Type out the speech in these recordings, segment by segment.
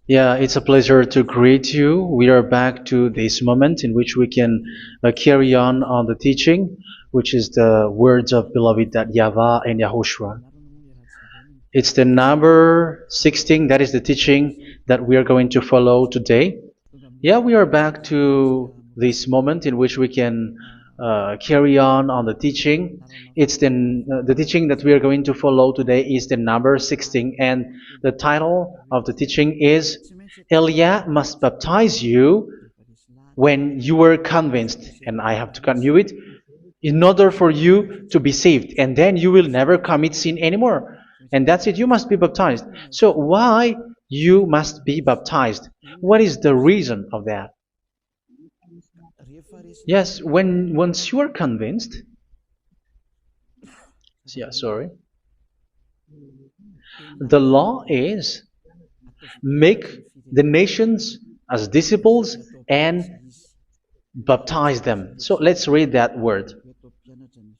Yeah, it's a pleasure to greet you. We are back to this moment in which we can carry on the teaching, which is the words of beloved that YAHVAH and YAHOSHUA. It's the number 16, that is the teaching that we are going to follow today. Yeah, we are back to this moment in which we can carry on the teaching. It's the teaching that we are going to follow today is the number 16, and the title of the teaching is Elia must baptize you when you were convinced, and I have to continue it, in order for you to be saved, and then you will never commit sin anymore. And that's it, you must be baptized. So why you must be baptized? What is the reason of that? Yes, when once you are convinced, yeah, sorry, the law is make the nations as disciples and baptize them. So let's read that word.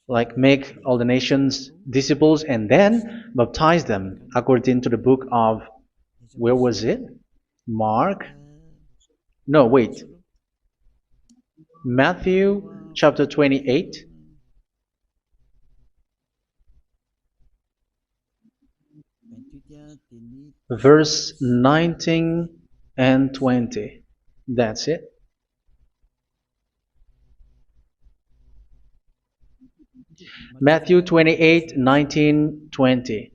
Like make all the nations disciples and then baptize them according to the book of, where was it? Mark? No, wait. Matthew chapter 28. Verse 19 and 20. That's it. Matthew 28, 19, 20.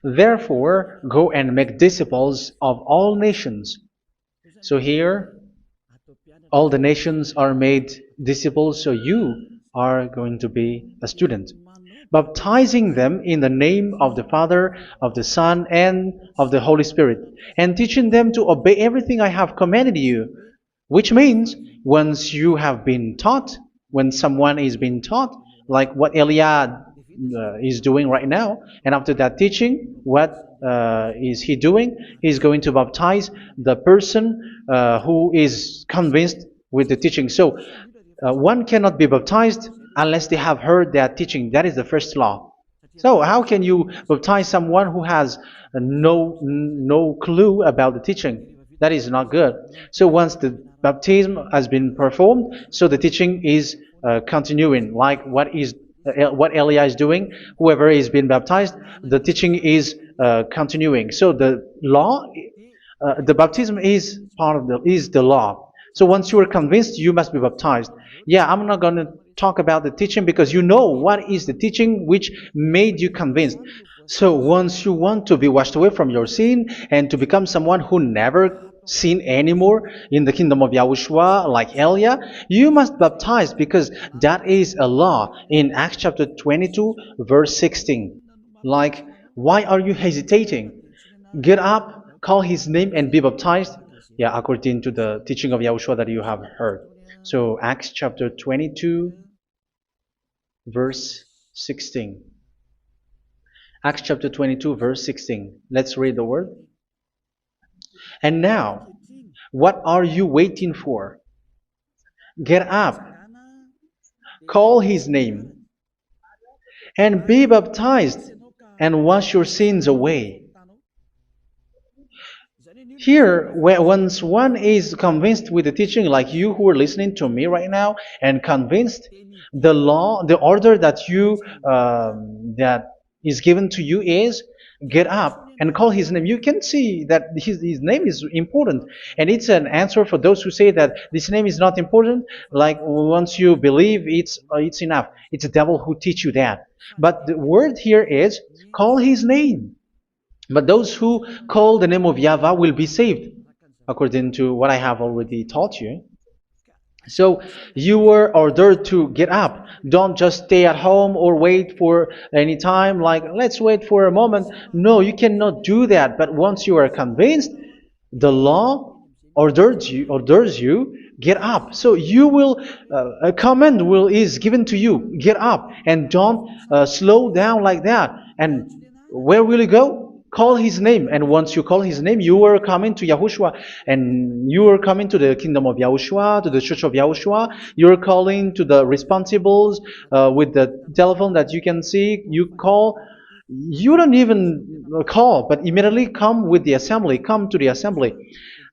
Therefore, go and make disciples of all nations. So here, all the nations are made disciples, so you are going to be a student. Baptizing them in the name of the Father, of the Son, and of the Holy Spirit, and teaching them to obey everything I have commanded you. Which means, once you have been taught, when someone is being taught, like what Elia is doing right now, and after that teaching, what is he doing? He's going to baptize the person who is convinced with the teaching. So one cannot be baptized unless they have heard that teaching. That is the first law. So how can you baptize someone who has no clue about the teaching? That is not good. So once the baptism has been performed, so the teaching is continuing. Like what Elia is doing, whoever is being baptized, the teaching is continuing. So the law, the baptism is part of the law. So once you are convinced, you must be baptized. Yeah, I'm not going to talk about the teaching because you know what is the teaching which made you convinced. So once you want to be washed away from your sin and to become someone who never sin anymore in the kingdom of Yahushua, like Elia, you must baptize because that is a law in Acts chapter 22, verse 16. Like, why are you hesitating? Get up, call his name, and be baptized. Yeah, according to the teaching of Yahushua that you have heard. So Acts chapter 22, verse 16. Acts chapter 22, verse 16. Let's read the word. And now, what are you waiting for? Get up, call his name, and be baptized, and wash your sins away. Here, once one is convinced with the teaching, like you who are listening to me right now, and convinced, the law, the order that that is given to you is get up and call his name. You can see that his name is important, and it's an answer for those who say that this name is not important. Like once you believe, it's enough. It's the devil who teach you that. But the word here is call his name. But those who call the name of YAHVAH will be saved, according to what I have already taught you. So you were ordered to get up. Don't just stay at home or wait for any time, like let's wait for a moment. No, you cannot do that. But once you are convinced, the law orders you get up. So you will a command is given to you. Get up and don't slow down like that. And where will you go? call his name. And once you call his name, you are coming to Yahushua. And you are coming to the kingdom of Yahushua, to the church of Yahushua. You're calling to the responsibles with the telephone that you can see. You call. You don't even call, but immediately come with the assembly. Come to the assembly.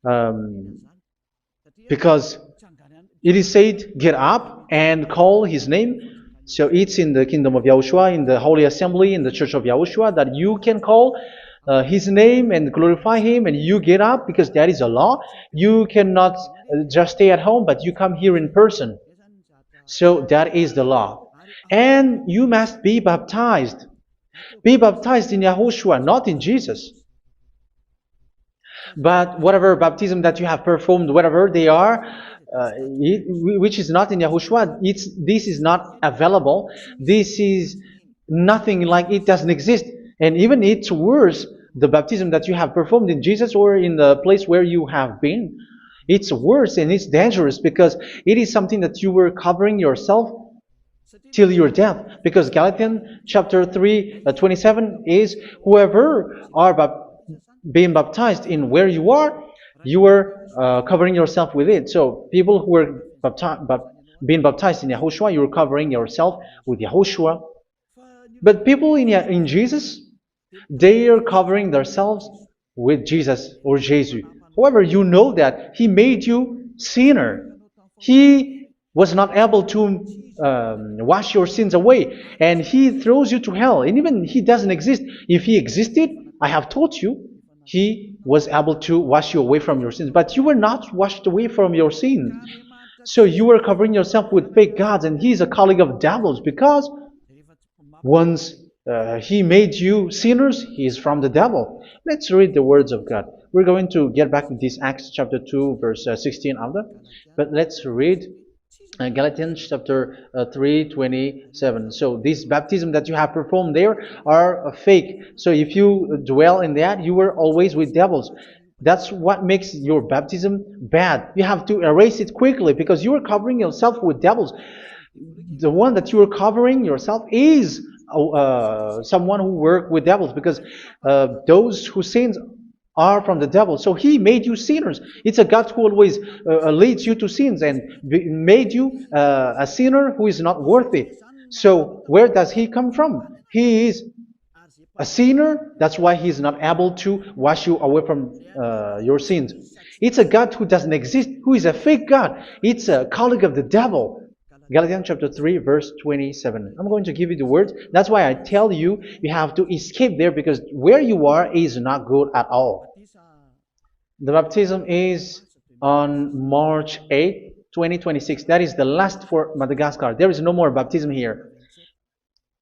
Um, because it is said, get up and call his name. So it's in the kingdom of Yahushua, in the holy assembly, in the church of Yahushua, that you can call his name and glorify him, and you get up, because that is a law. You cannot just stay at home, but you come here in person. So that is the law. And you must be baptized. Be baptized in Yahushua, not in Jesus. But whatever baptism that you have performed, whatever they are, which is not in Yahushua, this is not available. This is nothing, like it doesn't exist. And even it's worse, the baptism that you have performed in Jesus or in the place where you have been. It's worse and it's dangerous, because it is something that you were covering yourself till your death. Because Galatians chapter 3, 27 is, whoever are being baptized in where you are covering yourself with it. So people who were being baptized in Yahushua, you're covering yourself with Yahushua. But people in Jesus, they are covering themselves with Jesus or Jesus. However, you know that He made you sinner. He was not able to wash your sins away, and He throws you to hell. And even He doesn't exist. If He existed, I have taught you, He was able to wash you away from your sins. But you were not washed away from your sins. So you were covering yourself with fake gods, and He's a colleague of devils, because once He made you sinners, He is from the devil. Let's read the words of God. We're going to get back to this Acts chapter 2, verse 16 after. But let's read Galatians chapter 3, 27. So this baptism that you have performed there are fake. So if you dwell in that, you were always with devils. That's what makes your baptism bad. You have to erase it quickly, because you are covering yourself with devils. The one that you are covering yourself is someone who works with devils, because those who sin are from the devil. So He made you sinners. It's a God who always leads you to sins, and made you a sinner who is not worthy. So where does He come from? He is a sinner. That's why He is not able to wash you away from your sins. It's a God who doesn't exist, who is a fake God. It's a colleague of the devil. Galatians chapter 3, verse 27. I'm going to give you the words. That's why I tell you, you have to escape there, because where you are is not good at all. The baptism is on March 8, 2026. That is the last for Madagascar. There is no more baptism here.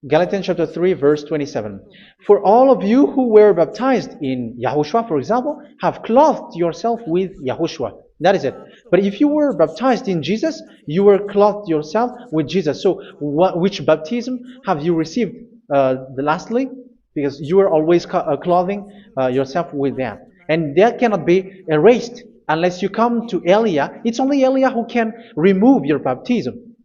Galatians chapter 3, verse 27. For all of you who were baptized in Yahushua, for example, have clothed yourself with Yahushua. That is it. But if you were baptized in Jesus, you were clothed yourself with Jesus. So which baptism have you received lastly? Because you are always clothing yourself with that. And that cannot be erased unless you come to Eliah. It's only Eliah who can remove your baptism.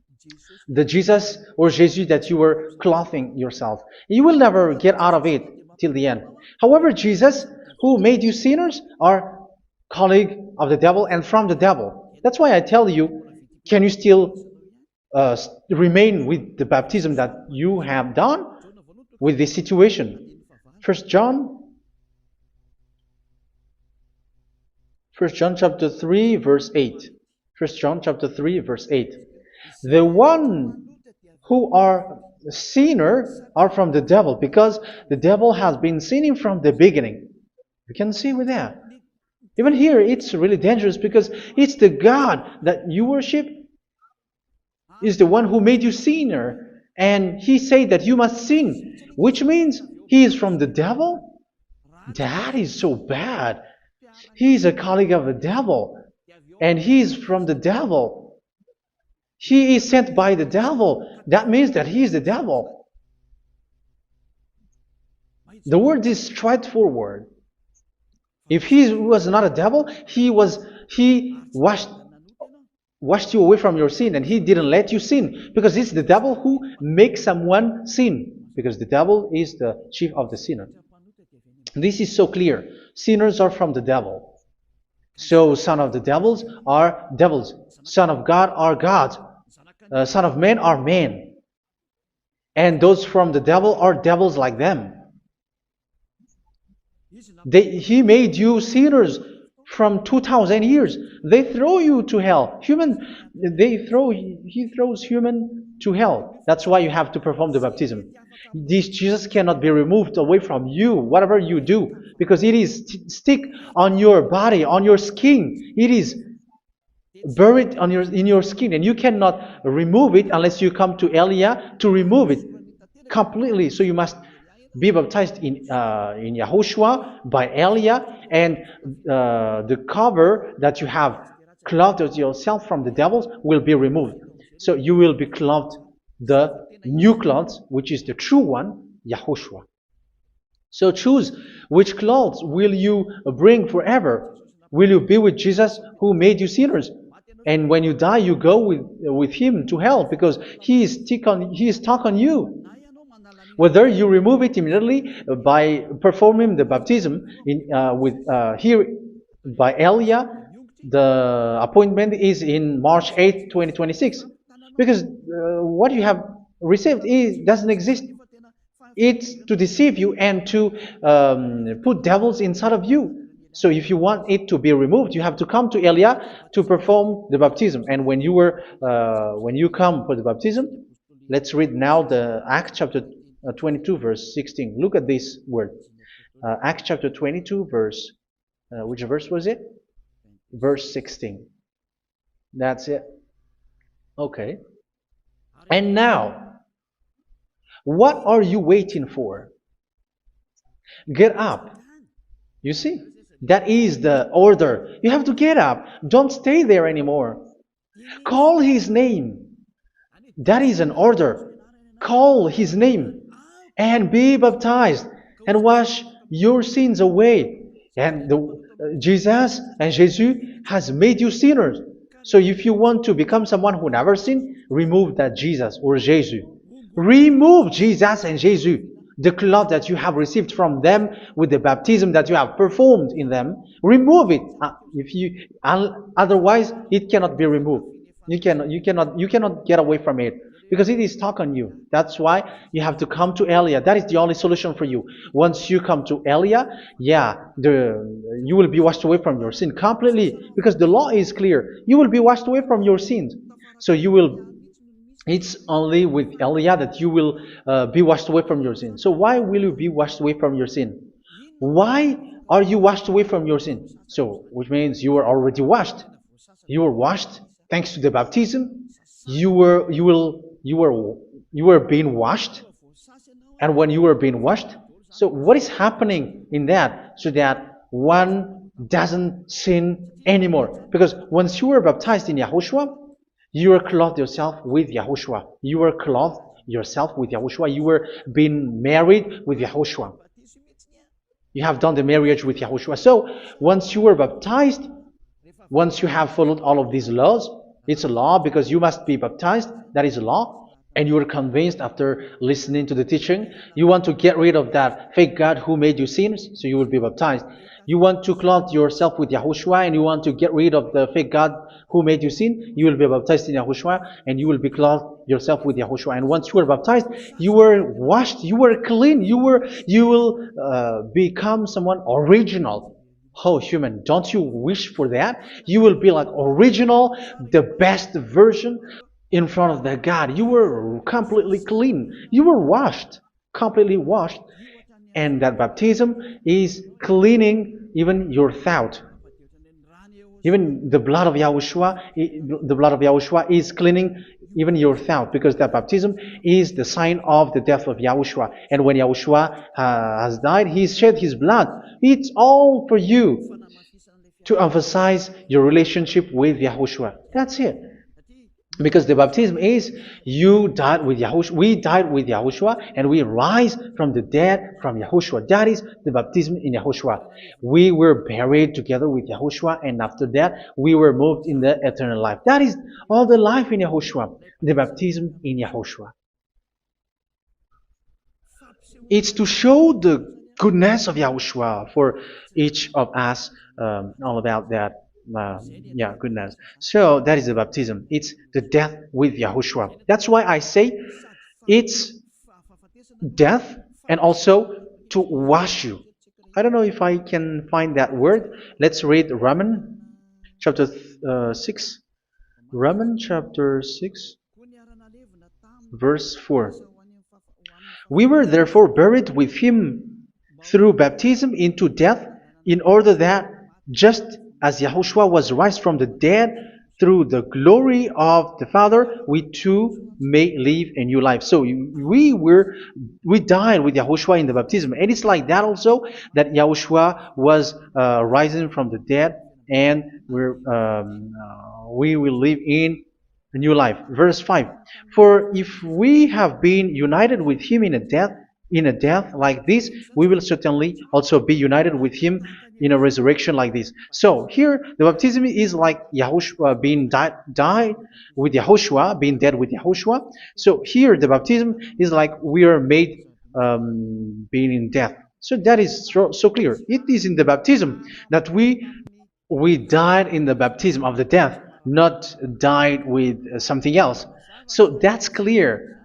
The Jesus or Jesus that you were clothing yourself. You will never get out of it till the end. However, Jesus, who made you sinners, are colleague of the devil and from the devil. That's why I tell you, can you still remain with the baptism that you have done with this situation? First John chapter 3, verse 8. First John chapter 3, verse 8. The one who are sinner are from the devil, because the devil has been sinning from the beginning. You can see with that. Even here, it's really dangerous, because it's the God that you worship is the one who made you sinner, and He said that you must sin, which means He is from the devil. That is so bad. He is a colleague of the devil, and He is from the devil. He is sent by the devil. That means that He is the devil. The word is straightforward. If He was not a devil, He washed you away from your sin, and He didn't let you sin, because it's the devil who makes someone sin, because the devil is the chief of the sinner. This is so clear. Sinners are from the devil. So son of the devils are devils. Son of God are gods. Son of men are men. And those from the devil are devils like them. He made you sinners from 2,000 years. They throw you to hell. He throws human to hell. That's why you have to perform the baptism. This Jesus cannot be removed away from you, whatever you do, because it is stick on your body, on your skin. It is buried in your skin, and you cannot remove it unless you come to Elia to remove it completely. So you must be baptized in YAHOSHUA by Elia, and the cover that you have clothed yourself from the devils will be removed. So you will be clothed the new clothes, which is the true one, YAHOSHUA. So choose which clothes will you bring forever. Will you be with Jesus who made you sinners? And when you die, you go with him to hell because he is stuck on you. Whether you remove it immediately by performing the baptism here by Elia, the appointment is in March 8, 2026. Because what you have received doesn't exist. It's to deceive you and to put devils inside of you. So if you want it to be removed, you have to come to Elia to perform the baptism. And when you come for the baptism, let's read now the Acts chapter 22 verse 16. Look at this word. Acts chapter 22 verse, which verse was it? Verse 16. That's it. Okay. And now, what are you waiting for? Get up. You see? That is the order. You have to get up. Don't stay there anymore. Call his name. That is an order. Call his name and be baptized and wash your sins away. And Jesus has made you sinners. So if you want to become someone who never sinned, remove that Jesus or Jesus. Remove Jesus and Jesus, the cloth that you have received from them with the baptism that you have performed in them. Remove it. Otherwise, it cannot be removed. You cannot get away from it because it is stuck on you. That's why you have to come to Elia. That is the only solution for you. Once you come to Elia, you will be washed away from your sin completely because the law is clear. You will be washed away from your sins. So it's only with Elia that you will be washed away from your sin. So why will you be washed away from your sin? Why are you washed away from your sin? So, which means you are already washed. You were washed thanks to the baptism. You were being washed, and when you were being washed, so what is happening in that? So that one doesn't sin anymore. Because once you were baptized in YAHOSHUA, you were clothed yourself with YAHOSHUA. You were clothed yourself with YAHOSHUA. You were being married with YAHOSHUA. You have done the marriage with YAHOSHUA. So once you were baptized, once you have followed all of these laws, it's a law because you must be baptized. That is a law. And you are convinced after listening to the teaching, you want to get rid of that fake God who made you sinners, so you will be baptized. You want to clothe yourself with YAHOSHUA and you want to get rid of the fake God who made you sin, you will be baptized in YAHOSHUA and you will be clothed yourself with YAHOSHUA. And once you are baptized, you were washed, you were clean, you will become someone original. Oh, human, don't you wish for that? You will be like original, the best version in front of the God. You were completely clean. You were washed, completely washed. And that baptism is cleaning even your thought. Even the blood of YAHOSHUA is cleaning even your thought, because that baptism is the sign of the death of YAHOSHUA. And when YAHOSHUA has died, he shed his blood. It's all for you to emphasize your relationship with YAHOSHUA. That's it. Because the baptism is you died with YAHOSHUA. We died with YAHOSHUA and we rise from the dead from YAHOSHUA. That is the baptism in YAHOSHUA. We were buried together with YAHOSHUA, and after that we were moved in the eternal life. That is all the life in YAHOSHUA. The baptism in YAHOSHUA. It's to show the goodness of Yahushua for each of us, all about that. Yeah, goodness. So that is the baptism. It's the death with Yahushua. That's why I say it's death and also to wash you. I don't know if I can find that word. Let's read Romans chapter 6. Romans chapter 6, verse 4. We were therefore buried with him through baptism into death, in order that, just as Yahushua was raised from the dead through the glory of the Father, we too may live a new life. So we died with Yahushua in the baptism, and it's like that also that Yahushua was rising from the dead, and we will live in a new life. Verse 5. For if we have been united with him in a death like this, we will certainly also be united with him in a resurrection like this. So here the baptism is like Yahushua being died with Yahushua, being dead with Yahushua. So here the baptism is like we are made being in death. So that is so clear. It is in the baptism that we died in the baptism of the death, not died with something else. So that's clear.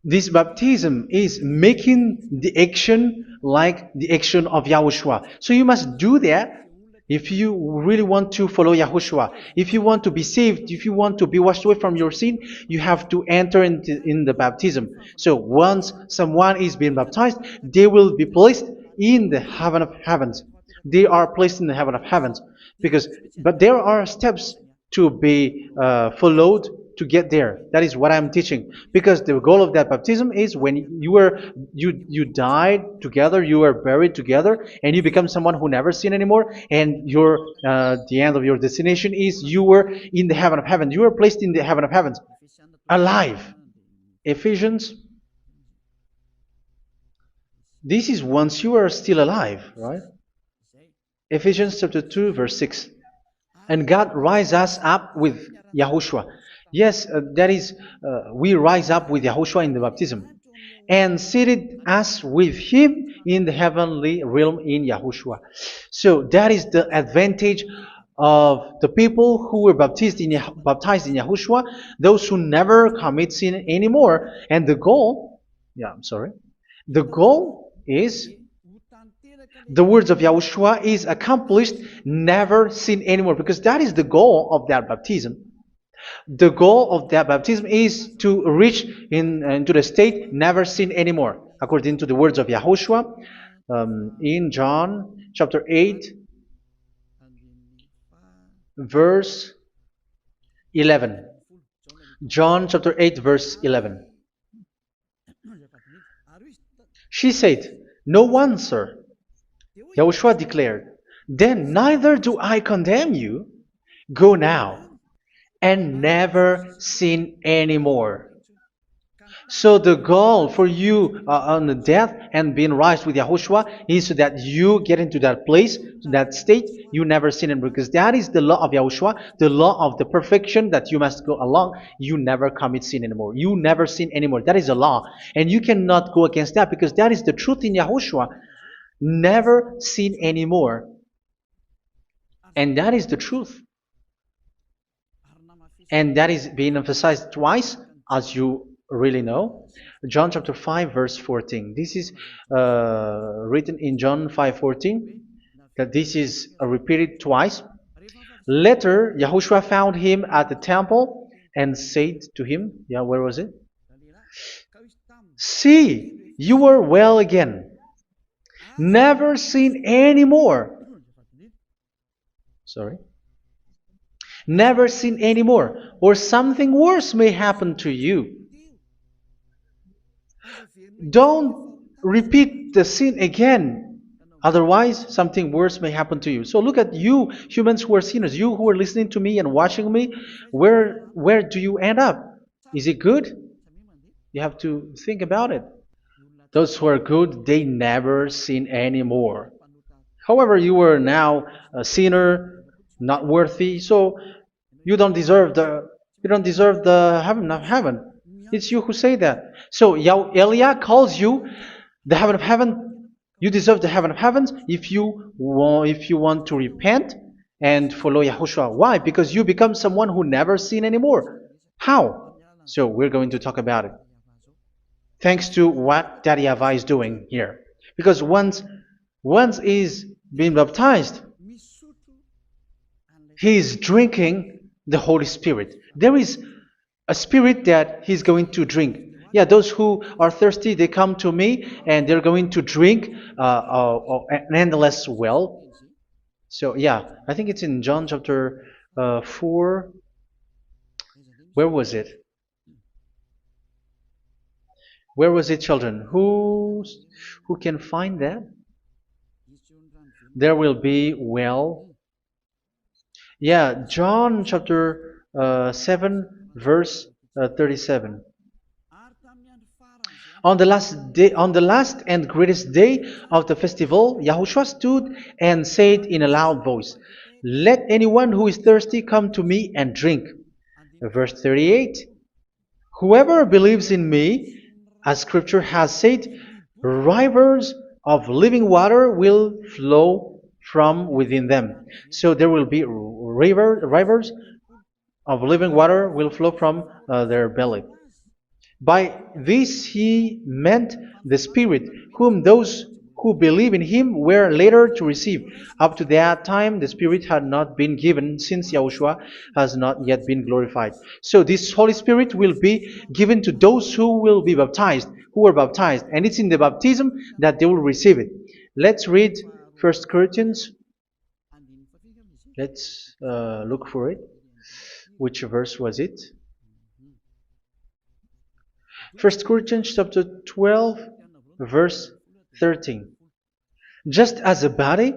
This baptism is making the action like the action of Yahushua. So you must do that if you really want to follow Yahushua. If you want to be saved, if you want to be washed away from your sin, you have to enter in the baptism. So once someone is being baptized, they will be placed in the heaven of heavens. They are placed in the heaven of heavens, but there are steps to be followed to get there. That is what I'm teaching, because the goal of that baptism is when you died together, you were buried together, and you become someone who never sin anymore, and your the end of your destination is you were in the heaven of heaven. You were placed in the heaven of heavens, alive. Ephesians. This is once you are still alive, right? Ephesians chapter 2, verse 6. And God rise us up with Yahushua. Yes, that is, we rise up with Yahushua in the baptism. And seated us with him in the heavenly realm in Yahushua. So that is the advantage of the people who were baptized in Yahushua, those who never commit sin anymore. And the goal, the goal is the words of Yahushua is accomplished, never sin anymore, because that is the goal of that baptism. The goal of that baptism is to reach into the state never sin anymore, according to the words of Yahushua in John chapter 8, verse 11. John chapter 8, verse 11. She said, "No one, sir." Yahushua declared, "Then neither do I condemn you. Go now and never sin anymore." So the goal for you on the death and being raised with Yahushua is so that you get into that place, to that state, you never sin anymore. Because that is the law of Yahushua, the law of the perfection that you must go along. You never commit sin anymore. You never sin anymore. That is a law. And you cannot go against that, because that is the truth in Yahushua. Never sin anymore. And that is the truth. And that is being emphasized twice, as you really know. John chapter 5, verse 14. This is written in John 5:14, that this is repeated twice. Later, Yahushua found him at the temple and said to him, where was it? "See, you are well again. Never sin anymore." Never sin anymore, or something worse may happen to you. Don't repeat the sin again. Otherwise, something worse may happen to you. So look at you, humans who are sinners, you who are listening to me and watching me. Where do you end up? Is it good? You have to think about it. Those who are good, they never sin anymore. However, you are now a sinner, not worthy, so you don't deserve the heaven of heaven. It's you who say that. So Eliah calls you the heaven of heaven. You deserve the heaven of heavens if you want to repent and follow Yahushua. Why? Because you become someone who never sin anymore. How? So we're going to talk about it. Thanks to what Daddy YAHVAH is doing here. Because once is being baptized, he is drinking the Holy Spirit. There is a spirit that he's going to drink. Yeah, those who are thirsty, they come to me and they're going to drink an endless well. So yeah, I think it's in John chapter 4. Where was it? Where was it, children? Who can find that? There will be well. Yeah, John chapter 7, verse 37. On the last and greatest day of the festival, Yahushua stood and said in a loud voice, "Let anyone who is thirsty come to me and drink." Verse 38, "Whoever believes in me, as Scripture has said, rivers of living water will flow from within them." So there will be rivers of living water will flow from their belly. By this he meant the Spirit, whom those who believe in him were later to receive. Up to that time, the Spirit had not been given, since Yahushua has not yet been glorified. So this Holy Spirit will be given to those who will be baptized, who are baptized, and it's in the baptism that they will receive it. Let's read 1 Corinthians. Let's look for it. Which verse was it? 1 Corinthians chapter 12, verse 13. Just as a body,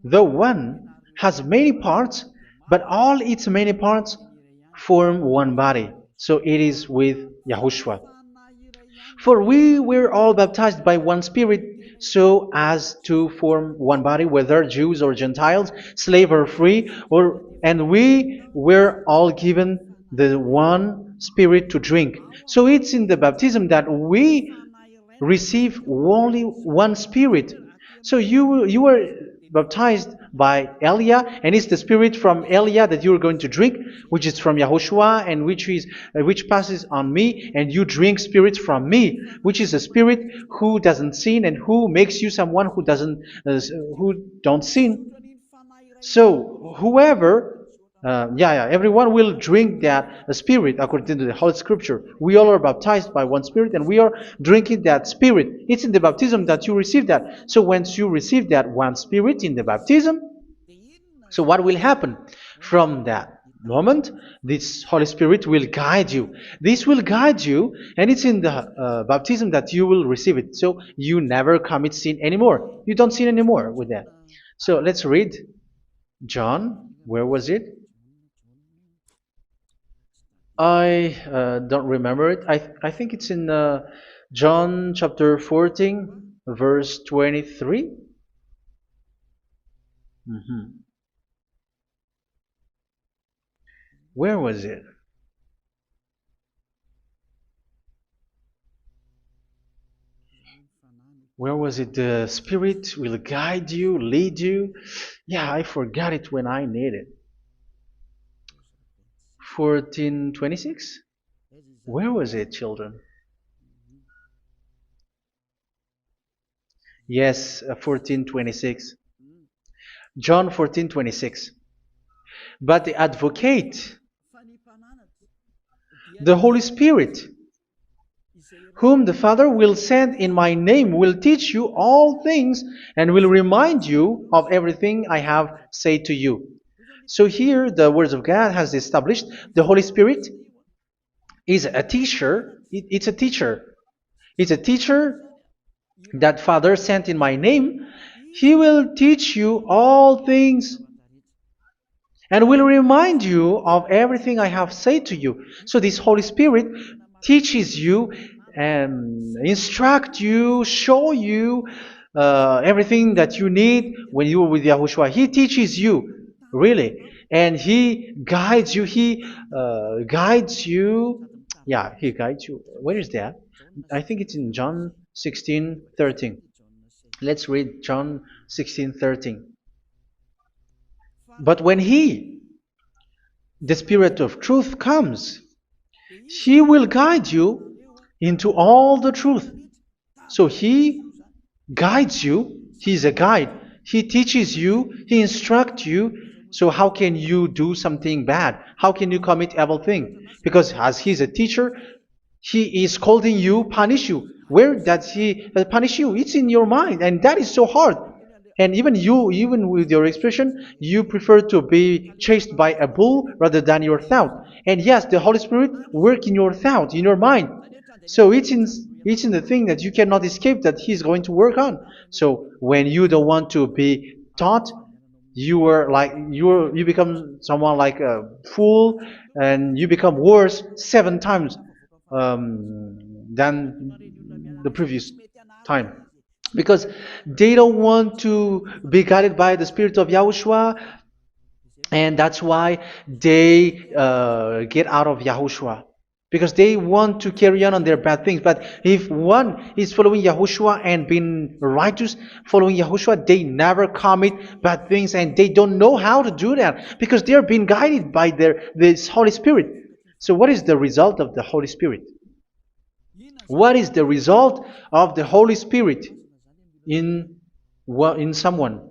though one, has many parts, but all its many parts form one body. So it is with Yahushua. For we were all baptized by one Spirit, so as to form one body, whether Jews or Gentiles, slave or free, and we were all given the one Spirit to drink. So it's in the baptism that we receive only one Spirit. So you were baptized by Elia, and it's the Spirit from Elia that you're going to drink, which is from Yahushua, and which passes on me, and you drink Spirit from me, which is a Spirit who doesn't sin and who makes you someone who don't sin. So whoever everyone will drink that Spirit according to the Holy Scripture. We all are baptized by one Spirit, and we are drinking that Spirit. It's in the baptism that you receive that. So once you receive that one Spirit in the baptism, so what will happen? From that moment, this Holy Spirit will guide you. This will guide you, and it's in the baptism that you will receive it. So you never commit sin anymore. You don't sin anymore with that. So let's read John. Where was it? I don't remember it. I think it's in John chapter 14, verse 23. Where was it? Where was it? The Spirit will guide you, lead you. Yeah, I forgot it when I need it. 14:26? Where was it, children? Yes, 14:26. John 14:26. But the Advocate, the Holy Spirit, whom the Father will send in my name, will teach you all things and will remind you of everything I have said to you. So here the words of God has established the Holy Spirit is a teacher. It's a teacher. It's a teacher that Father sent in my name. He will teach you all things and will remind you of everything I have said to you. So this Holy Spirit teaches you and instruct you, show you everything that you need when you are with Yahushua. He teaches you, really, and He guides you. He guides you. Yeah, He guides you. Where is that? I think it's in John 16:13. Let's read John 16:13. But when He, the Spirit of truth, comes, He will guide you into all the truth. So He guides you. He's a guide. He teaches you. He instructs you. So how can you do something bad? How can you commit evil thing? Because as He's a teacher, He is scolding you, punish you. Where does He punish you? It's in your mind, and that is so hard. And even you, even with your expression, you prefer to be chased by a bull rather than your thought. And yes, the Holy Spirit work in your thought, in your mind. So it's in the thing that you cannot escape that He's going to work on. So when you don't want to be taught, you become someone like a fool, and you become worse 7 times than the previous time, because they don't want to be guided by the Spirit of Yahushua, and that's why they get out of Yahushua, because they want to carry on their bad things. But if one is following Yahushua and being righteous, following Yahushua, they never commit bad things, and they don't know how to do that because they are being guided by this Holy Spirit. So what is the result of the Holy Spirit? What is the result of the Holy Spirit in someone?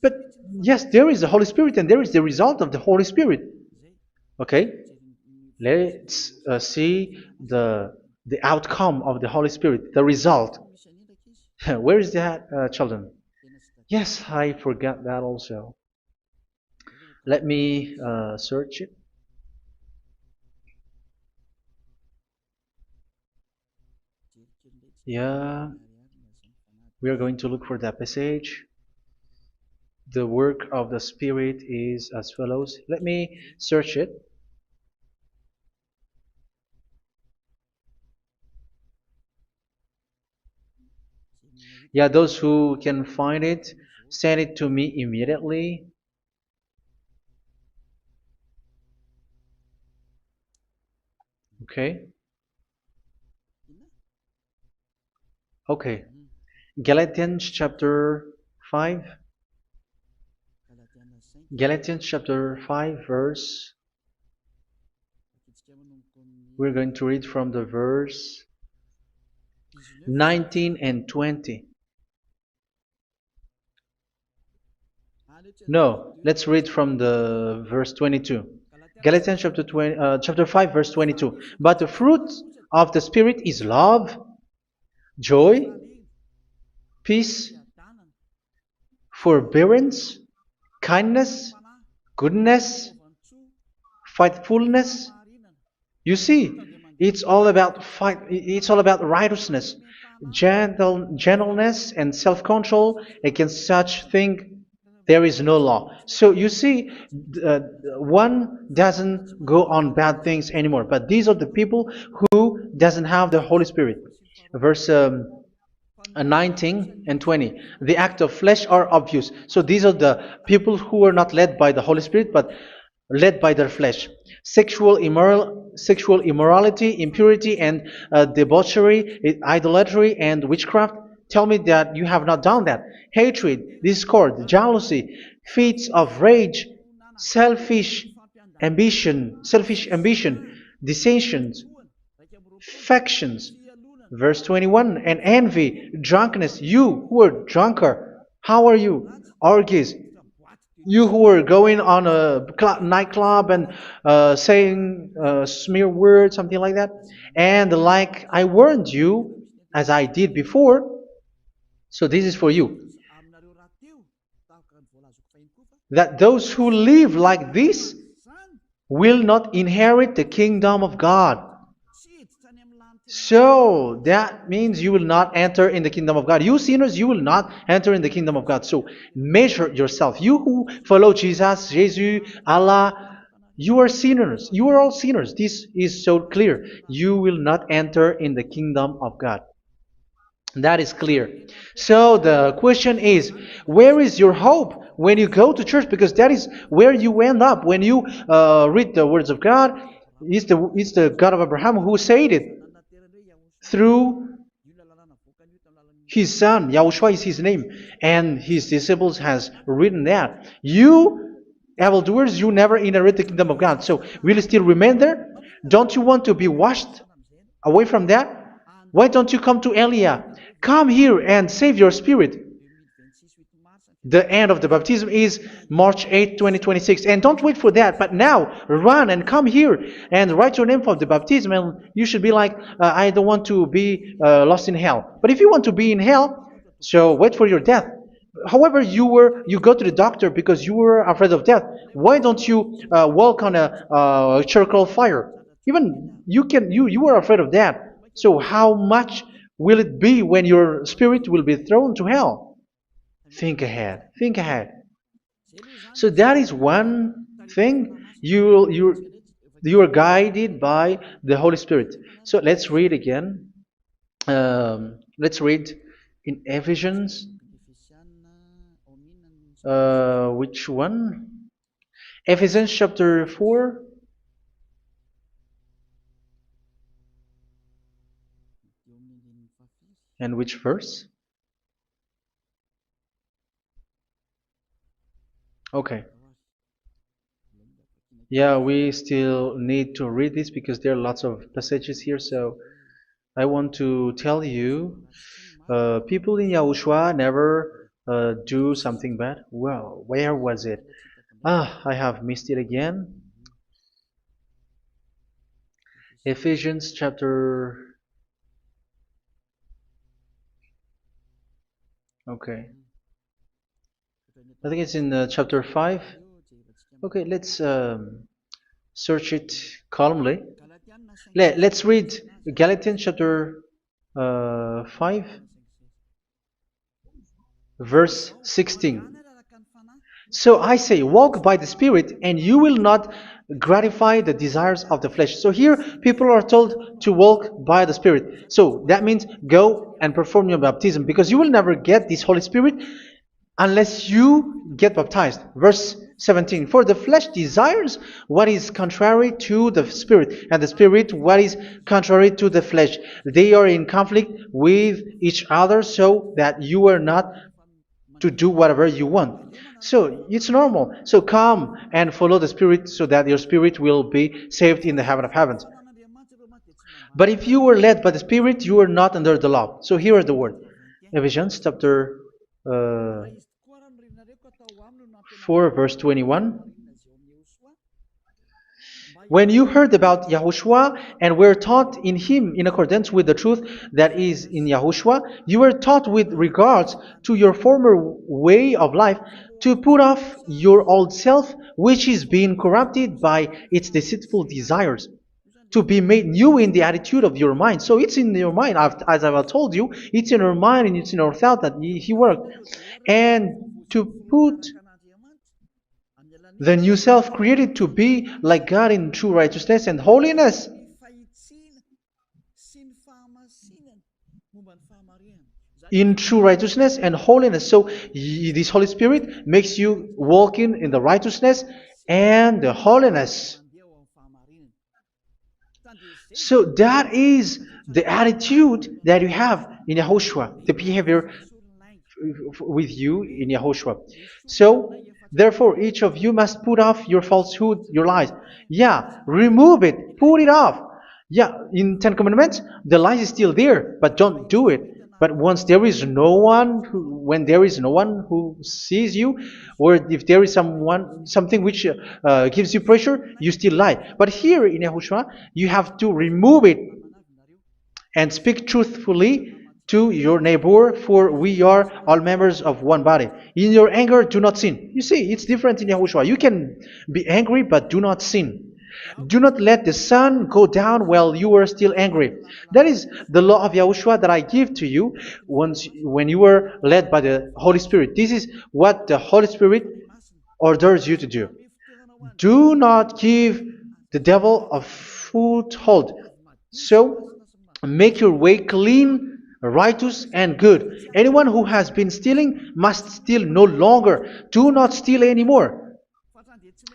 But yes, there is the Holy Spirit, and there is the result of the Holy Spirit. Okay, let's see the outcome of the Holy Spirit, the result. Where is that, children? Yes, I forgot that also. Let me search it. Yeah, we are going to look for that passage. The work of the Spirit is as follows. Let me search it. Yeah, those who can find it, send it to me immediately. Okay. Okay. Galatians chapter 5. Galatians chapter 5 verse. We're going to read from the verse 19 and 20. No, let's read from the verse 22. Galatians chapter 5 verse 22. But the fruit of the Spirit is love, joy, peace, forbearance, kindness, goodness, faithfulness. You see, it's all about fight. It's all about righteousness, gentleness, and self-control. Against such thing, there is no law. So you see, one doesn't go on bad things anymore. But these are the people who doesn't have the Holy Spirit. Verse 19 and 20. The act of flesh are obvious. So these are the people who are not led by the Holy Spirit, but led by their flesh. Sexual immorality, impurity, and debauchery, idolatry, and witchcraft. Tell me that you have not done that. Hatred, discord, jealousy, fits of rage, selfish ambition, dissensions, factions. Verse 21, and envy, drunkenness. You who are drunkard, how are you? Orgies. You who are going on a nightclub and saying smear words, something like that. And like I warned you, as I did before, so this is for you, that those who live like this will not inherit the kingdom of God. So that means you will not enter in the kingdom of God. You sinners, you will not enter in the kingdom of God. So measure yourself. You who follow Jesus, Allah, you are sinners. You are all sinners. This is so clear. You will not enter in the kingdom of God. That is clear. So the question is, where is your hope when you go to church? Because that is where you end up. When you read the words of God, it's the God of Abraham who said it. Through His son, Yahushua is his name, and his disciples has written that. You evildoers, you never inherit the kingdom of God. So will you still remain there? Don't you want to be washed away from that? Why don't you come to Elia? Come here and save your spirit. The end of the baptism is March 8th, 2026. And don't wait for that, but now run and come here and write your name for the baptism. And you should be like, I don't want to be lost in hell. But if you want to be in hell, so wait for your death. However, you go to the doctor because you were afraid of death. Why don't you walk on a charcoal fire? Even you were afraid of that. So how much will it be when your spirit will be thrown to hell? Think ahead. Think ahead. So that is one thing. You are guided by the Holy Spirit. So let's read again. Let's read in Ephesians. Which one? Ephesians chapter 4. And which verse? Okay. Yeah, we still need to read this because there are lots of passages here. So I want to tell you, people in Yahushua never do something bad. Well, where was it? I have missed it again. Ephesians chapter. Okay. I think it's in chapter 5. Okay, let's search it calmly. Let's read Galatians chapter 5, verse 16. So I say, walk by the Spirit, and you will not gratify the desires of the flesh. So here, people are told to walk by the Spirit. So that means go and perform your baptism, because you will never get this Holy Spirit unless you get baptized. Verse 17. For the flesh desires what is contrary to the Spirit, and the Spirit what is contrary to the flesh. They are in conflict with each other, so that you are not to do whatever you want. So it's normal. So come and follow the Spirit so that your spirit will be saved in the heaven of heavens. But if you were led by the Spirit, you are not under the law. So here are the word. Ephesians chapter 4 verse 21. When you heard about Yahushua and were taught in him in accordance with the truth that is in Yahushua, you were taught with regards to your former way of life to put off your old self, which is being corrupted by its deceitful desires, to be made new in the attitude of your mind. So it's in your mind, as I've told you, it's in our mind and it's in our thought that he worked. And to put the new self created to be like God in true righteousness and holiness. In true righteousness and holiness. So this Holy Spirit makes you walking in the righteousness and the holiness. So that is the attitude that you have in Yahushua, the behavior with you in Yahushua. So therefore, each of you must put off your falsehood, your lies. Yeah, remove it, put it off. Yeah, in Ten Commandments, the lies is still there, but don't do it. But once there is no one, when there is no one who sees you, or if there is something which gives you pressure, you still lie. But here in Yahushua, you have to remove it and speak truthfully to your neighbor, for we are all members of one body. In your anger, do not sin. You see, it's different in Yahushua. You can be angry, but do not sin. Do not let the sun go down while you are still angry. That is the law of Yahushua that I give to you when you were led by the Holy Spirit. This is what the Holy Spirit orders you to do. Do not give the devil a foothold. So, make your way clean, righteous, and good. Anyone who has been stealing must steal no longer. Do not steal anymore.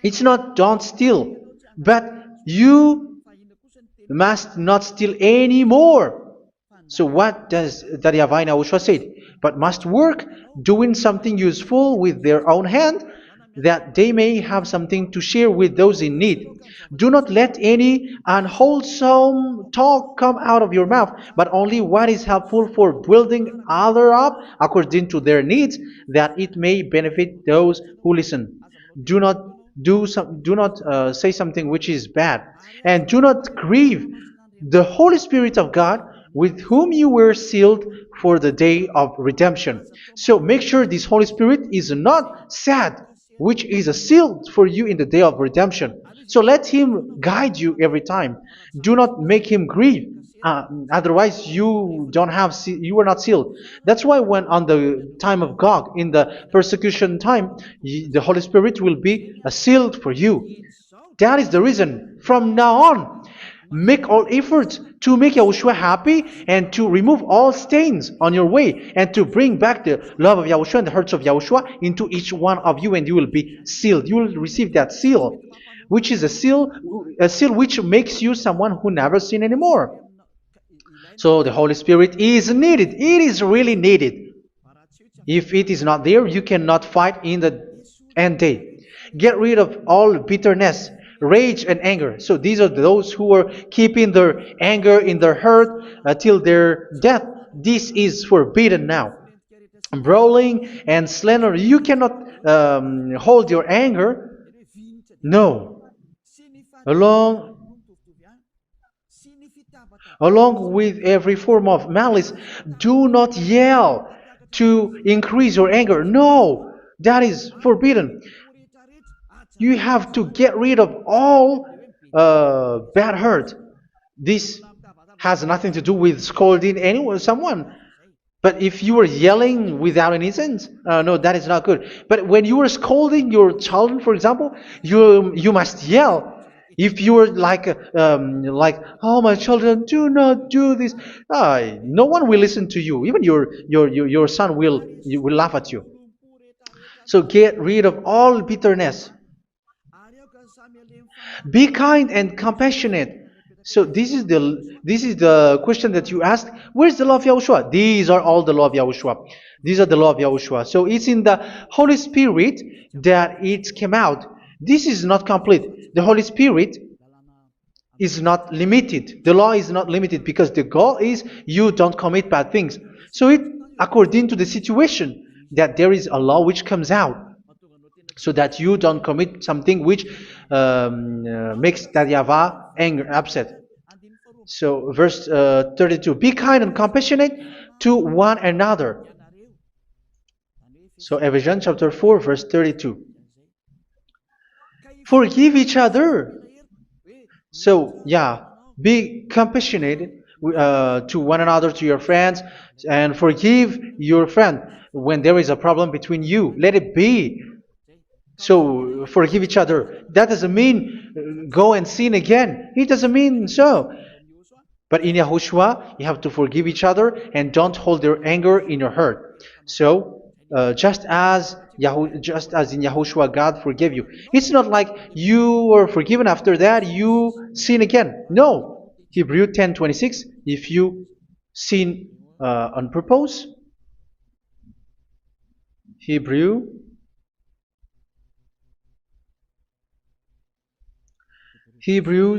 It's not don't steal, but you must not steal anymore. So what does the YAHVAH in YAHOSHUA say? But must work doing something useful with their own hand, that they may have something to share with those in need. Do not let any unwholesome talk come out of your mouth, but only what is helpful for building other up according to their needs, that it may benefit those who listen. Do not do not say something which is bad, and do not grieve the Holy Spirit of God, with whom you were sealed for the day of redemption. So make sure this Holy Spirit is not sad, which is a seal for you in the day of redemption. So let Him guide you every time. Do not make Him grieve. Otherwise, you are not sealed. That's why when on the time of God, in the persecution time, the Holy Spirit will be a sealed for you. That is the reason. From now on, make all efforts to make Yahushua happy and to remove all stains on your way and to bring back the love of Yahushua and the hearts of Yahushua into each one of you, and you will be sealed. You will receive that seal, which is a seal which makes you someone who never sin anymore. So the Holy Spirit is needed. It is really needed. If it is not there, you cannot fight in the end day. Get rid of all bitterness, rage, and anger. So these are those who are keeping their anger in their heart until their death. This is forbidden now. Brawling and slander. You cannot hold your anger. No. Along Along with every form of malice, do not yell to increase your anger. No, that is forbidden. You have to get rid of all bad hurt. This has nothing to do with scolding anyone, someone. But if you are yelling without any sense, no, that is not good. But when you are scolding your children, for example, you must yell. If you are like, oh my children, do not do this, no one will listen to you. Even your son will laugh at you. So get rid of all bitterness. Be kind and compassionate. So this is the question that you asked. Where's the law of Yahushua? These are all the law of Yahushua. These are the law of Yahushua. So it's in the Holy Spirit that it came out. This is not complete. The Holy Spirit is not limited. The law is not limited because the goal is you don't commit bad things. So it according to the situation that there is a law which comes out, so that you don't commit something which makes that YAHVAH angry, upset. So verse 32, be kind and compassionate to one another. So Ephesians chapter 4 verse 32. Forgive each other. So yeah, be compassionate to one another, to your friends, and forgive your friend when there is a problem between you. Let it be. So forgive each other. That doesn't mean go and sin again. It doesn't mean so. But in Yahushua, you have to forgive each other and don't hold their anger in your heart. So just as in Yahushua, God forgave you. It's not like you were forgiven after that you sin again. No. Hebrew 10:26. If you sin on purpose, Hebrews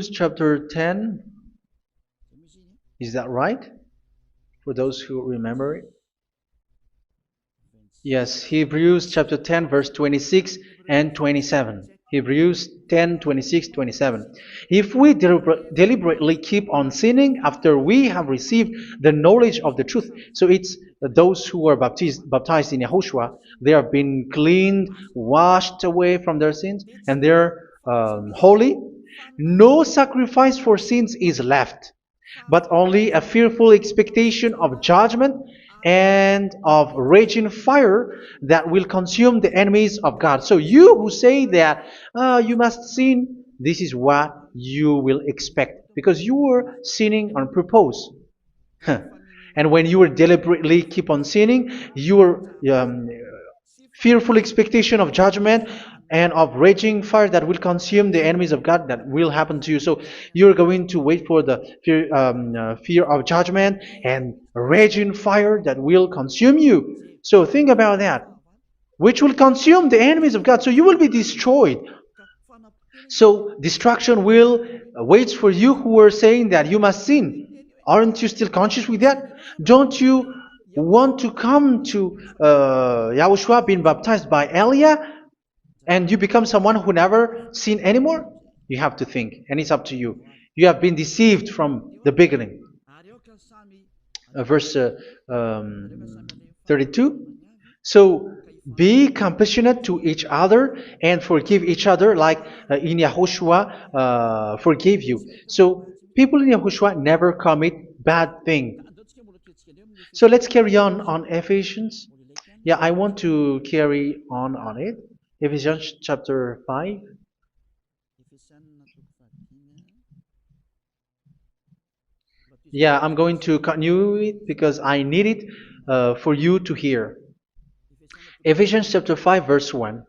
chapter 10. Is that right? For those who remember it? Yes, Hebrews chapter 10 verse 26 and 27. Hebrews 10, 26, 27. If we deliberately keep on sinning after we have received the knowledge of the truth, so it's those who are baptized in Yahushua, they have been cleaned, washed away from their sins, and they're holy. No sacrifice for sins is left, but only a fearful expectation of judgment and of raging fire that will consume the enemies of God. So you who say that you must sin, this is what you will expect, because you were sinning on purpose. And when you will deliberately keep on sinning, your fearful expectation of judgment and of raging fire that will consume the enemies of God that will happen to you. So you're going to wait for the fear of judgment and raging fire that will consume you. So think about that, which will consume the enemies of God. So you will be destroyed. So destruction will wait for you who are saying that you must sin. Aren't you still conscious with that? Don't you want to come to Yahushua being baptized by Elia and you become someone who never sin anymore? You have to think, and it's up to you. You have been deceived from the beginning. Verse 32. So be compassionate to each other and forgive each other like in Yahushua forgave you. So people in Yahushua never commit bad thing. So let's carry on Ephesians. Yeah, I want to carry on it. Ephesians chapter 5. Yeah, I'm going to continue it because I need it for you to hear. Ephesians chapter 5 verse 1.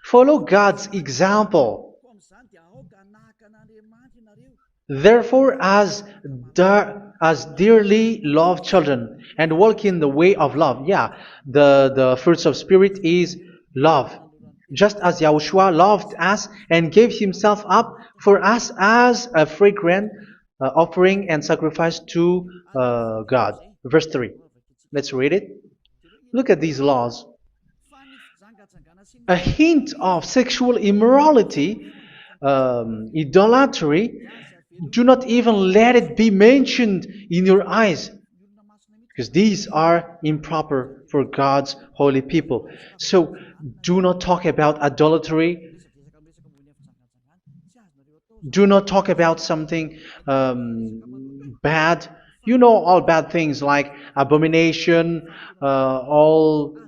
Follow God's example. Therefore, as dearly loved children, and walk in the way of love. Yeah, the fruits of spirit is love. Just as Yahushua loved us and gave himself up for us as a fragrant offering and sacrifice to God. Verse 3. Let's read it. Look at these laws. A hint of sexual immorality, idolatry, do not even let it be mentioned in your eyes, because these are improper for God's holy people. So do not talk about idolatry. Do not talk about something bad. You know all bad things like abomination, all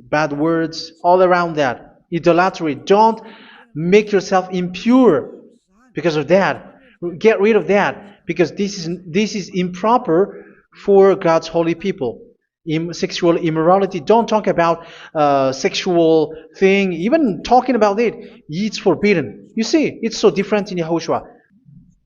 bad words, all around that. Idolatry. Don't make yourself impure because of that. Get rid of that because this is improper for God's holy people. Sexual immorality. Don't talk about sexual thing. Even talking about it's forbidden. You see, it's so different in Yahushua.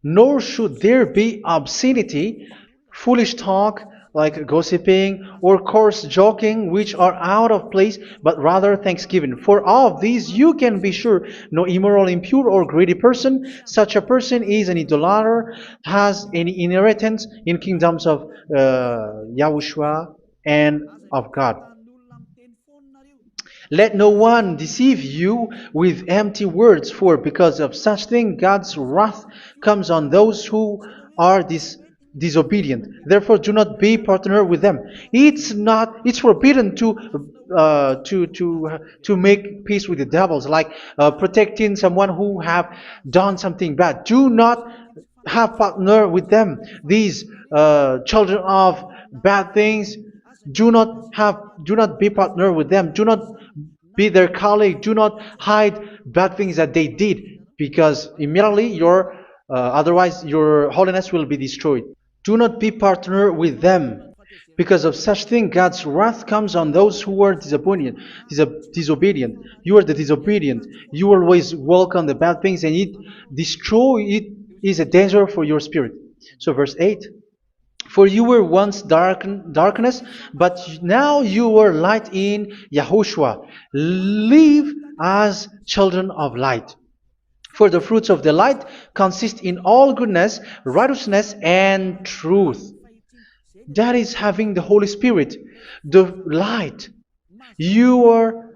Nor should there be obscenity, foolish talk like gossiping or coarse joking, which are out of place, but rather thanksgiving. For of these you can be sure: no immoral, impure, or greedy person, such a person is an idolater, has any inheritance in kingdoms of Yahushua and of God. Let no one deceive you with empty words, for because of such thing God's wrath comes on those who are disobedient. Therefore, do not be partner with them. It's forbidden to make peace with the devils, like protecting someone who have done something bad. Do not have partner with them. These children of bad things, do not be partner with them. Do not be their colleague. Do not hide bad things that they did, because immediately otherwise your holiness will be destroyed. Do not be partner with them. Because of such thing, God's wrath comes on those who are disobedient. You are the disobedient. You always walk on the bad things, and it is a danger for your spirit. So verse 8. For you were once darkness, but now you are light in Yahushua. Live as children of light. For the fruits of the light consist in all goodness, righteousness, and truth. That is having the Holy Spirit, the light. You are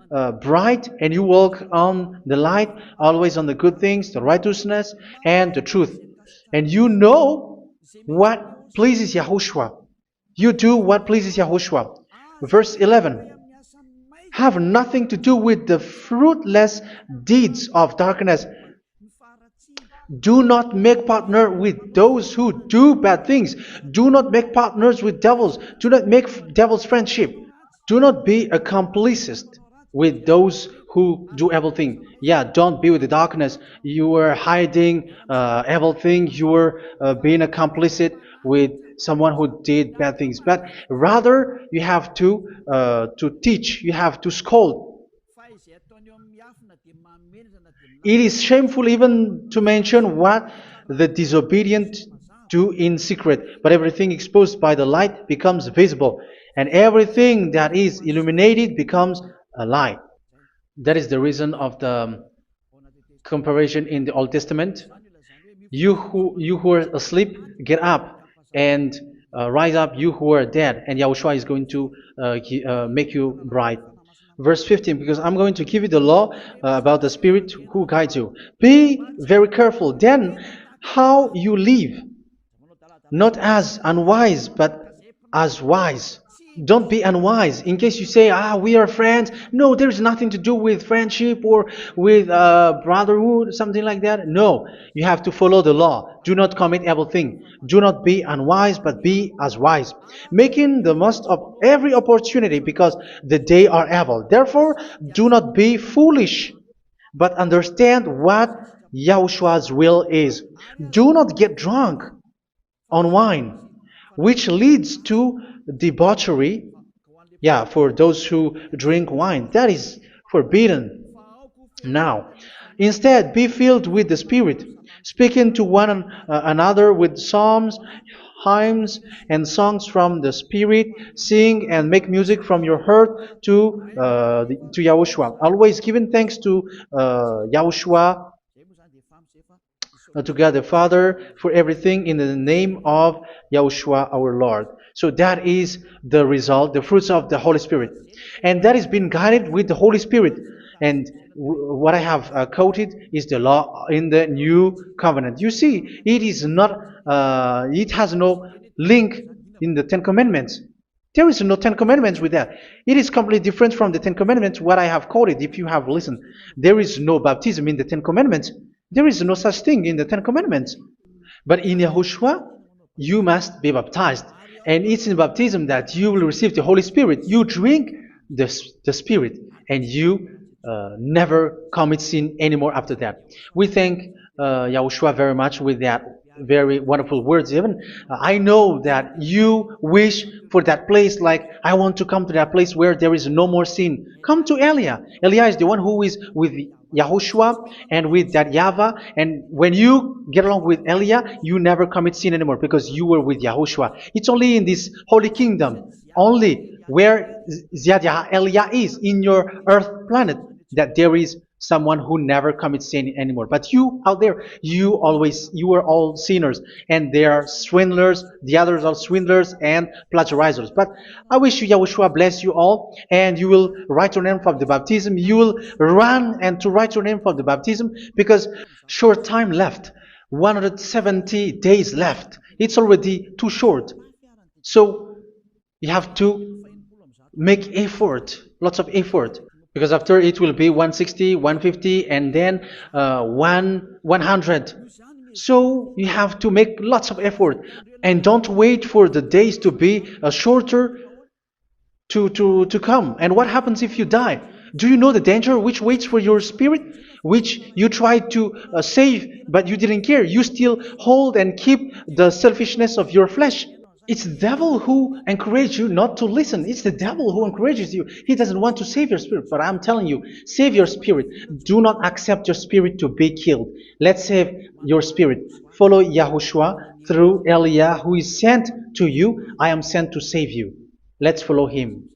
bright and you walk on the light, always on the good things, the righteousness, and the truth. And you know what pleases Yahushua. You do what pleases Yahushua. Verse 11. Have nothing to do with the fruitless deeds of darkness. Do not make partner with those who do bad things. Do not make partners with devils. Do not make devil's friendship. Do not be accomplices with those who do evil thing. Yeah, don't be with the darkness. You are hiding evil thing. You are being a complicit with someone who did bad things. But rather, you have to teach. You have to scold. It is shameful even to mention what the disobedient do in secret, but everything exposed by the light becomes visible, and everything that is illuminated becomes a light. That is the reason of the comparison in the Old Testament. You who are asleep, get up and rise up, you who are dead, and Yahushua is going to make you bright. Verse 15, because I'm going to give you the law about the Spirit who guides you. Be very careful then how you live, not as unwise, but as wise. Don't be unwise. In case you say, we are friends. No, there's nothing to do with friendship or with brotherhood, something like that. No, you have to follow the law. Do not commit evil thing. Do not be unwise, but be as wise, making the most of every opportunity because the day are evil. Therefore, do not be foolish, but understand what Yahushua's will is. Do not get drunk on wine, which leads to debauchery. Yeah, for those who drink wine, that is forbidden now. Instead, be filled with the Spirit, speaking to one another with psalms, hymns, and songs from the Spirit. Sing and make music from your heart to Yahushua. Always giving thanks to Yahushua, to God the Father, for everything in the name of Yahushua our Lord. So that is the result, the fruits of the Holy Spirit. And that is being guided with the Holy Spirit. And what I have quoted is the law in the new covenant. You see, it is not, it has no link in the Ten Commandments. There is no Ten Commandments with that. It is completely different from the Ten Commandments, what I have quoted, if you have listened. There is no baptism in the Ten Commandments. There is no such thing in the Ten Commandments. But in Yahushua, you must be baptized. And it's in baptism that you will receive the Holy Spirit. You drink the Spirit, and you never commit sin anymore after that. We thank Yahushua very much with that very wonderful words. Even I know that you wish for that place, like I want to come to that place where there is no more sin. Come to Elia. Elia is the one who is with Yahushua and with that YAHVAH, and when you get along with Elia, you never commit sin anymore because you were with Yahushua. It's only in this holy kingdom, only where Ziad Elia is, in your earth planet, that there is someone who never commits sin anymore. But you out there, you are all sinners, and they are swindlers, the others are swindlers and plagiarizers. But I wish you, Yahushua, bless you all, and you will write your name for the baptism. You will run and to write your name for the baptism, because short time left, 170 days left. It's already too short. So you have to make effort, lots of effort, because after it will be 160, 150, and then 100. So you have to make lots of effort, and don't wait for the days to be shorter to come. And what happens if you die? Do you know the danger which waits for your spirit, which you tried to save, but you didn't care? You still hold and keep the selfishness of your flesh. It's the devil who encourages you not to listen. It's the devil who encourages you. He doesn't want to save your spirit. But I'm telling you, save your spirit. Do not accept your spirit to be killed. Let's save your spirit. Follow Yahushua through Elia, who is sent to you. I am sent to save you. Let's follow him.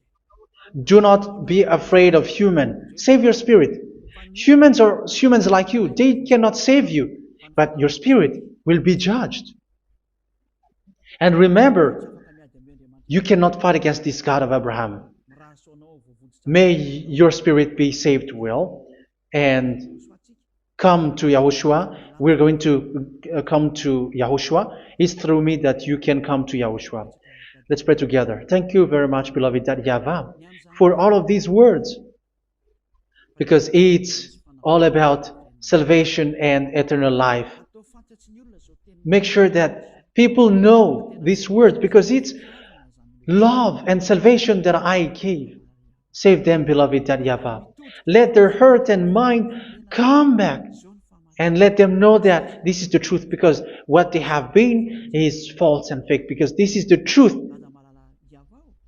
Do not be afraid of human. Save your spirit. Humans are humans like you. They cannot save you. But your spirit will be judged. And remember, you cannot fight against this God of Abraham. May your spirit be saved well and come to Yahushua. We're going to come to Yahushua. It's through me that you can come to Yahushua. Let's pray together. Thank you very much, beloved YAHVAH, for all of these words, because it's all about salvation and eternal life. Make sure that people know these words, because it's love and salvation that I gave. Save them, beloved YAHVAH. Let their heart and mind come back, and let them know that this is the truth, because what they have been is false and fake, because this is the truth.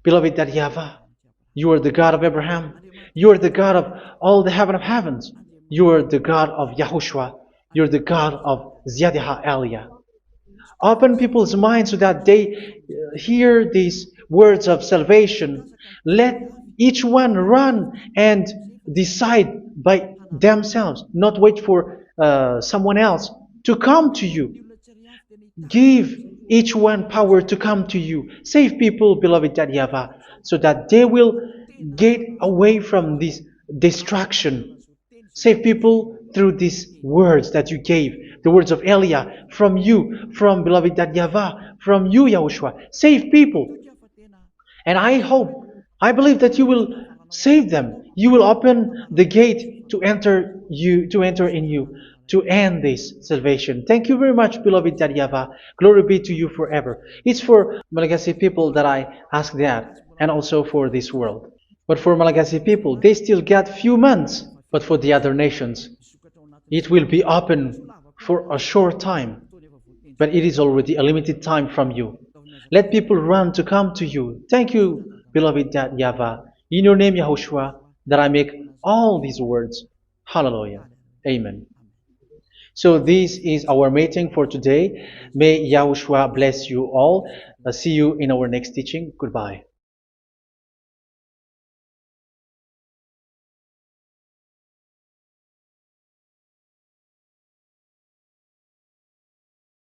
Beloved YAHVAH, you are the God of Abraham. You are the God of all the heaven of heavens. You are the God of YAHOSHUA. You're the God of Ziyadiha Elia. Open people's minds so that they hear these words of salvation. Let each one run and decide by themselves, not wait for someone else to come to you. Give each one power to come to you. Save people, beloved YAHVAH, so that they will get away from this distraction. Save people through these words that you gave, the words of Elia, from you, from beloved YAHVAH, from you, Yahushua. Save people. And I believe that you will save them. You will open the gate to enter in you, to end this salvation. Thank you very much, beloved YAHVAH. Glory be to you forever. It's for Malagasy people that I ask that, and also for this world. But for Malagasy people, they still get few months. But for the other nations, it will be open for a short time. But it is already a limited time from you. Let people run to come to you. Thank you, beloved YAHVAH. In your name, Yahushua, that I make all these words. Hallelujah. Amen. So this is our meeting for today. May Yahushua bless you all. See you in our next teaching. Goodbye.